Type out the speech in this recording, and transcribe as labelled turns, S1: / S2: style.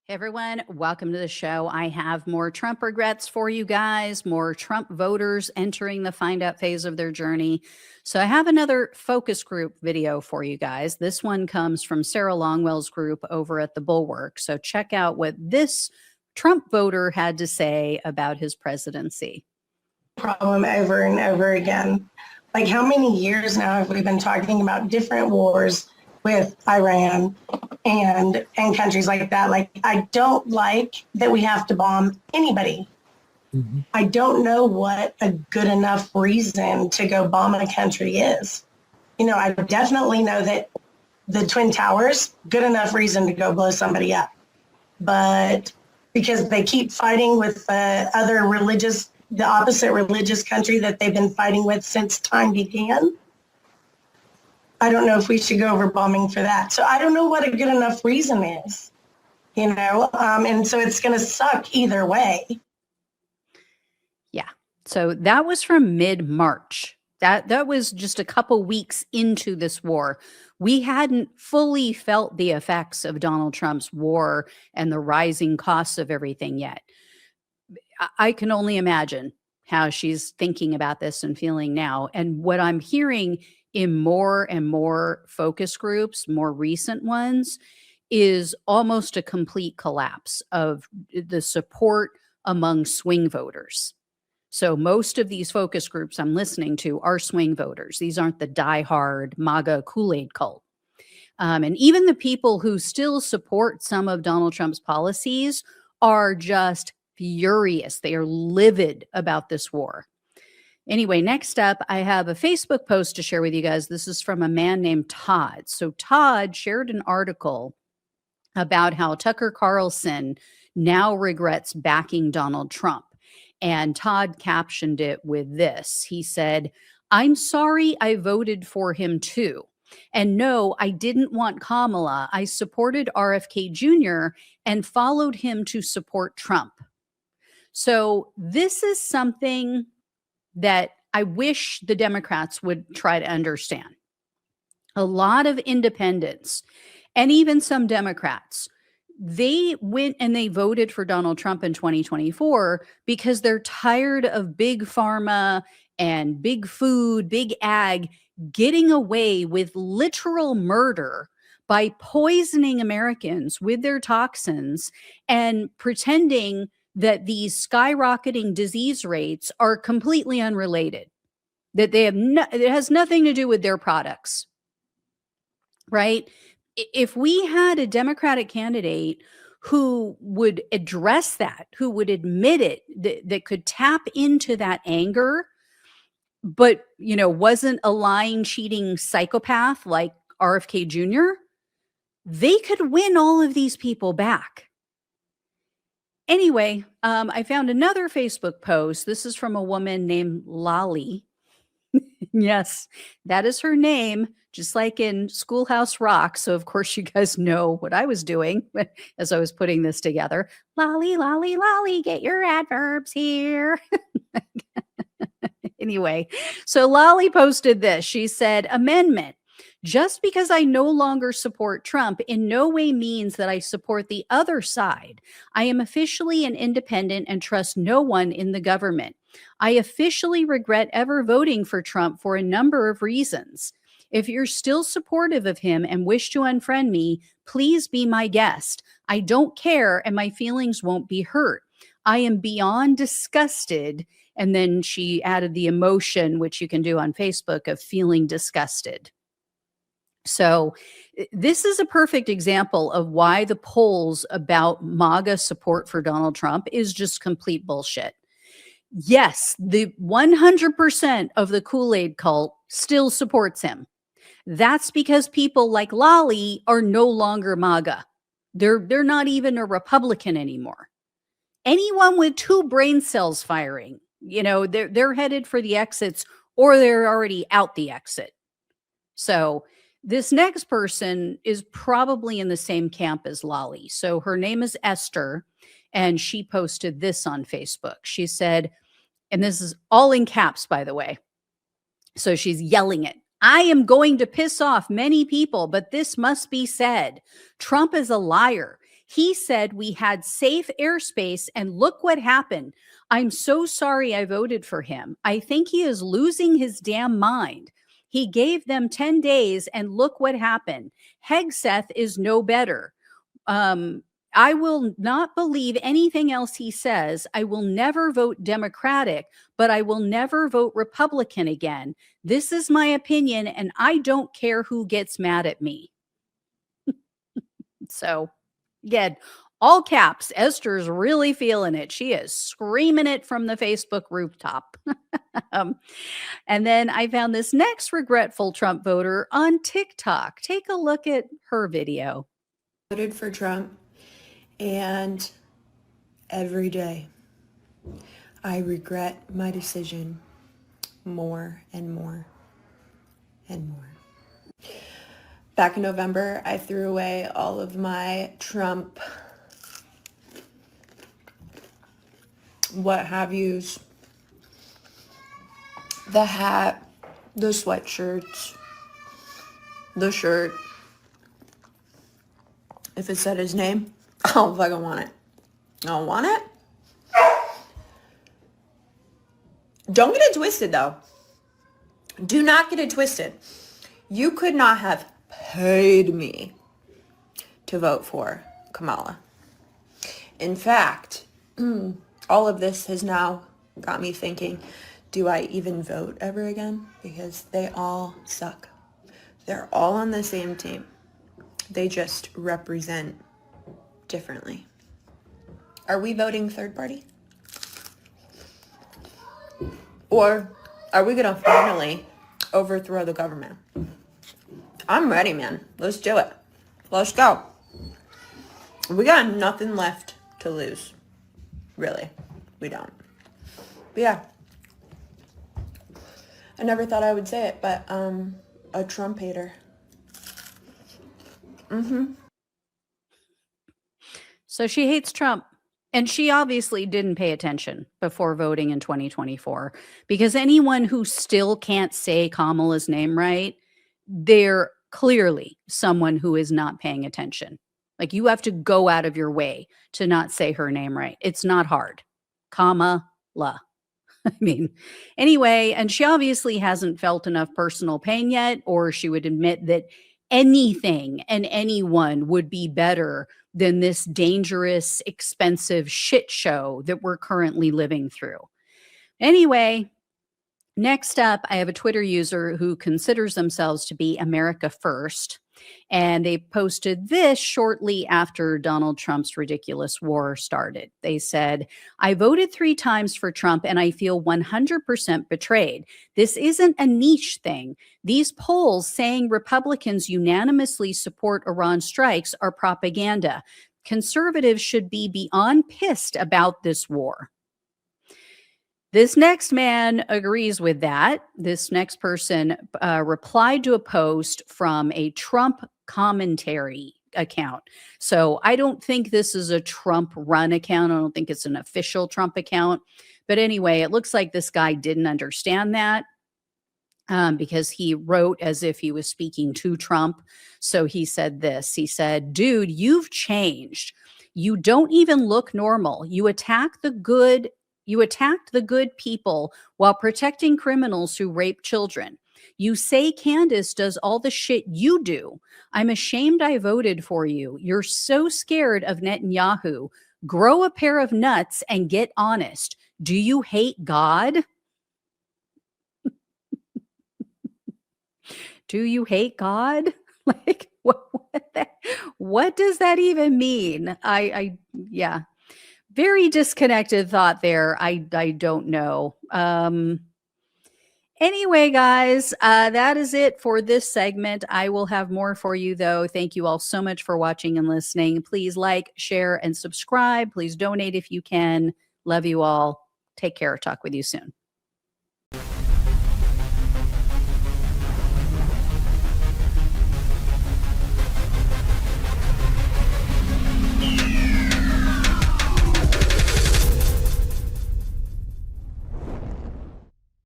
S1: Hey everyone, welcome to the show. I have more Trump regrets for you guys, more Trump voters entering the find out phase of their journey. So I have another focus group video for you guys. This one comes from Sarah Longwell's group over at the Bulwark. So check out what this Trump voter had to say about his presidency.
S2: Problem over and over again. Like, how many years now have we been talking about different wars with Iran and countries like that? Like, I don't like that we have to bomb anybody. Mm-hmm. I don't know what a good enough reason to go bomb a country is. You know, I definitely know that the Twin Towers, good enough reason to go blow somebody up. But because they keep fighting with the opposite religious country that they've been fighting with since time began, I don't know if we should go over bombing for that. So I don't know what a good enough reason is, you know, and so it's going to suck either way.
S1: Yeah. So that was from mid-March. That was just a couple weeks into this war. We hadn't fully felt the effects of Donald Trump's war and the rising costs of everything yet. I can only imagine how she's thinking about this and feeling now. And what I'm hearing in more and more focus groups, more recent ones, is almost a complete collapse of the support among swing voters. So most of these focus groups I'm listening to are swing voters. These aren't the diehard MAGA Kool-Aid cult. And even the people who still support some of Donald Trump's policies are just furious. They are livid about this war. Anyway, next up, I have a Facebook post to share with you guys. This is from a man named Todd. So Todd shared an article about how Tucker Carlson now regrets backing Donald Trump. And Todd captioned it with this. He said, "I'm sorry I voted for him too. And no, I didn't want Kamala. I supported RFK Jr. and followed him to support Trump." So this is something that I wish the Democrats would try to understand. A lot of independents and even some Democrats, they went and they voted for Donald Trump in 2024 because they're tired of big pharma and big food, big ag getting away with literal murder by poisoning Americans with their toxins and pretending that these skyrocketing disease rates are completely unrelated, that they have it has nothing to do with their products, right? If we had a Democratic candidate who would address that, who would admit it, that could tap into that anger, but, you know, wasn't a lying, cheating psychopath like RFK Jr., they could win all of these people back. Anyway, I found another Facebook post. This is from a woman named Lolly. Yes, that is her name, just like in Schoolhouse Rock. So, of course, you guys know what I was doing as I was putting this together. Lolly, lolly, lolly, get your adverbs here. Anyway, so Lolly posted this. She said, "Amendment. Just because I no longer support Trump in no way means that I support the other side. I am officially an independent and trust no one in the government. I officially regret ever voting for Trump for a number of reasons. If you're still supportive of him and wish to unfriend me, please be my guest. I don't care and my feelings won't be hurt. I am beyond disgusted." And then she added the emotion, which you can do on Facebook, of feeling disgusted. So this is a perfect example of why the polls about MAGA support for Donald Trump is just complete bullshit. Yes, the 100% of the Kool-Aid cult still supports him. That's because people like Lolly are no longer MAGA. They're not even a Republican anymore. Anyone with two brain cells firing, you know, they're headed for the exits, or they're already out the exit. So this next person is probably in the same camp as Lolly. So her name is Esther, and she posted this on Facebook. She said, and this is all in caps, by the way. So she's yelling it. "I am going to piss off many people, but this must be said. Trump is a liar. He said we had safe airspace, and look what happened. I'm so sorry I voted for him. I think he is losing his damn mind. He gave them 10 days, and look what happened. Hegseth is no better. I will not believe anything else he says. I will never vote Democratic, but I will never vote Republican again. This is my opinion, and I don't care who gets mad at me. So, again, all caps, Esther's really feeling it. She is screaming it from the Facebook rooftop. And then I found this next regretful Trump voter on TikTok. Take a look at her video.
S3: Voted for Trump, and every day I regret my decision more and more and more. Back in November, I threw away all of my Trump what have yous, the hat, the sweatshirts, the shirt. If it said his name, I don't fucking want it. I don't want it. Don't get it twisted, though. Do not get it twisted. You could not have paid me to vote for Kamala. In fact, all of this has now got me thinking, do I even vote ever again? Because they all suck. They're all on the same team. They just represent differently. Are we voting third party? Or are we going to finally overthrow the government? I'm ready, man. Let's do it. Let's go. We got nothing left to lose. Really. We don't. But yeah. I never thought I would say it, but a Trump hater.
S1: So she hates Trump. And she obviously didn't pay attention before voting in 2024, because anyone who still can't say Kamala's name right, they're clearly someone who is not paying attention. Like, you have to go out of your way to not say her name right. It's not hard. Kamala. I mean, anyway, and she obviously hasn't felt enough personal pain yet, or she would admit that anything and anyone would be better than this dangerous, expensive shit show that we're currently living through. Anyway, next up, I have a Twitter user who considers themselves to be America First, and they posted this shortly after Donald Trump's ridiculous war started. They said, I voted 3 times for Trump and I feel 100% betrayed. This isn't a niche thing. These polls saying Republicans unanimously support Iran strikes are propaganda. Conservatives should be beyond pissed about this war. This next man agrees with that. This next person replied to a post from a Trump commentary account. So I don't think this is a Trump run account. I don't think it's an official Trump account. But anyway, it looks like this guy didn't understand that because he wrote as if he was speaking to Trump. So he said this. He said, dude, you've changed. You don't even look normal. You attacked the good people while protecting criminals who rape children. You say Candace does all the shit you do. I'm ashamed I voted for you. You're so scared of Netanyahu. Grow a pair of nuts and get honest. Do you hate God? Do you hate God? Like, what does that even mean? Yeah. Very disconnected thought there. I don't know. Anyway, guys, that is it for this segment. I will have more for you, though. Thank you all so much for watching and listening. Please like, share, and subscribe. Please donate if you can. Love you all. Take care. Talk with you soon.